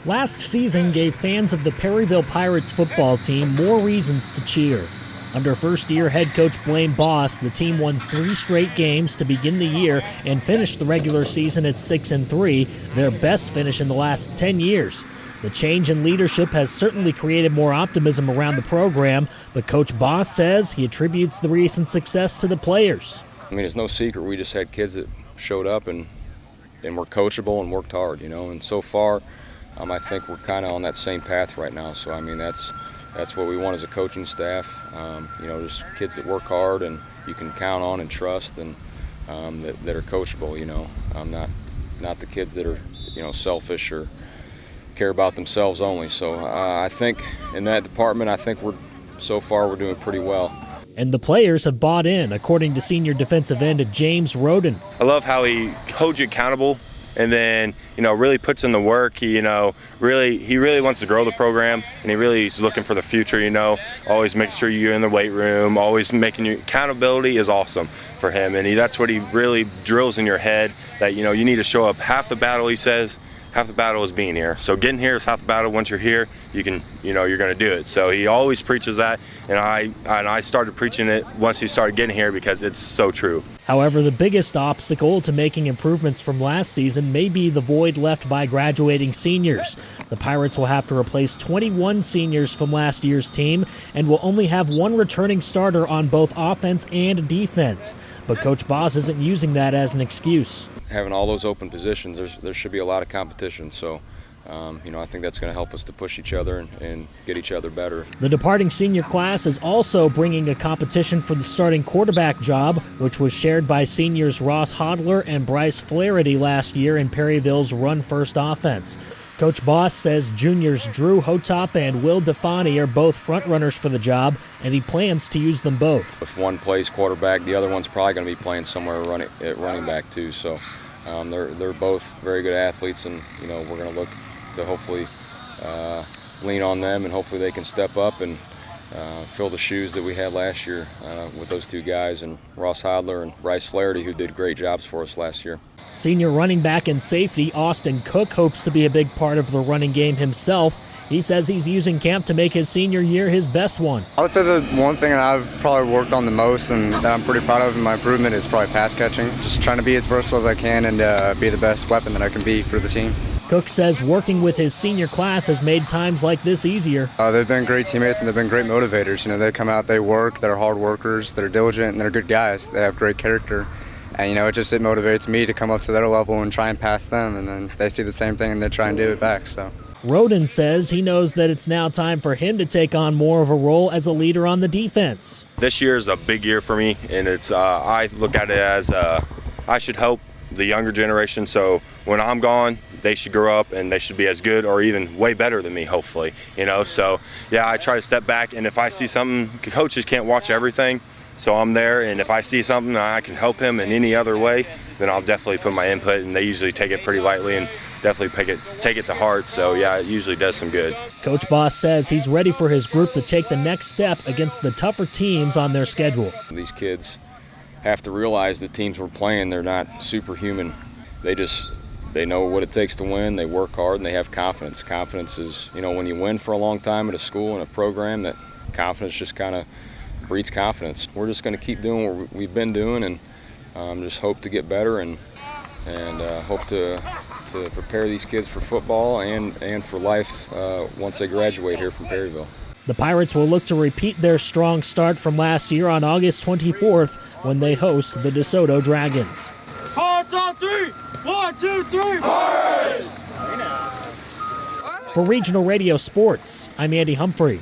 Last season gave fans of the Perryville Pirates football team more reasons to cheer. Under first-year head coach Blaine Boss, the team won 3 straight games to begin the year and finished the regular season at 6-3, their best finish in the last 10 years. The change in leadership has certainly created more optimism around the program, but Coach Boss says he attributes the recent success to the players. I mean, it's no secret. We just had kids that showed up and were coachable and worked hard, and so far I think we're kind of on that same path right now. So, I mean, that's what we want as a coaching staff, just kids that work hard and you can count on and trust and that are coachable, not the kids that are, selfish or care about themselves only. So I think in that department, so far we're doing pretty well. And the players have bought in, according to senior defensive end James Roden. I love how he holds you accountable and then, really puts in the work. He really wants to grow the program, and he really is looking for the future, always makes sure you're in the weight room, always making you, accountability is awesome for him. And that's what he really drills in your head, that, you need to show up. Half the battle, he says, half the battle is being here. So getting here is half the battle. Once you're here, you can, you're going to do it. So he always preaches that, and I started preaching it once he started getting here because it's so true. However, the biggest obstacle to making improvements from last season may be the void left by graduating seniors. The Pirates will have to replace 21 seniors from last year's team and will only have 1 returning starter on both offense and defense. But Coach Boss isn't using that as an excuse. Having all those open positions, there should be a lot of competition. So, I think that's going to help us to push each other and get each other better. The departing senior class is also bringing a competition for the starting quarterback job, which was shared by seniors Ross Hodler and Bryce Flaherty last year in Perryville's run-first offense. Coach Boss says juniors Drew Hotop and Will Defani are both front-runners for the job, and he plans to use them both. If one plays quarterback, the other one's probably going to be playing somewhere at running back too. So they're both very good athletes, and we're going to look to hopefully lean on them, and hopefully they can step up and fill the shoes that we had last year with those 2 guys, and Ross Hodler and Bryce Flaherty, who did great jobs for us last year. Senior running back and safety Austin Cook hopes to be a big part of the running game himself. He says he's using camp to make his senior year his best one. I would say the one thing that I've probably worked on the most and that I'm pretty proud of in my improvement is probably pass catching. Just trying to be as versatile as I can and be the best weapon that I can be for the team. Cook says working with his senior class has made times like this easier. They've been great teammates and they've been great motivators. They come out, they work, they're hard workers, they're diligent, and they're good guys. They have great character. And, it motivates me to come up to their level and try and pass them, and then they see the same thing and they try and do it back. So Roden says he knows that it's now time for him to take on more of a role as a leader on the defense. This year is a big year for me, and it's I look at it as I should help the younger generation. So when I'm gone, they should grow up and they should be as good or even way better than me, hopefully. So yeah, I try to step back, and if I see something, coaches can't watch everything. So I'm there, and if I see something and I can help him in any other way, then I'll definitely put my input, and they usually take it pretty lightly and definitely take it to heart. So yeah, it usually does some good. Coach Boss says he's ready for his group to take the next step against the tougher teams on their schedule. These kids have to realize the teams we're playing, they're not superhuman. They know what it takes to win, they work hard, and they have confidence. Confidence is, when you win for a long time at a school and a program, that confidence just kind of breeds confidence. We're just going to keep doing what we've been doing, and just hope to get better and hope to prepare these kids for football and for life once they graduate here from Perryville. The Pirates will look to repeat their strong start from last year on August 24th when they host the DeSoto Dragons. Pirates on 3! 1, 2, 3! Pirates! For Regional Radio Sports, I'm Andy Humphrey.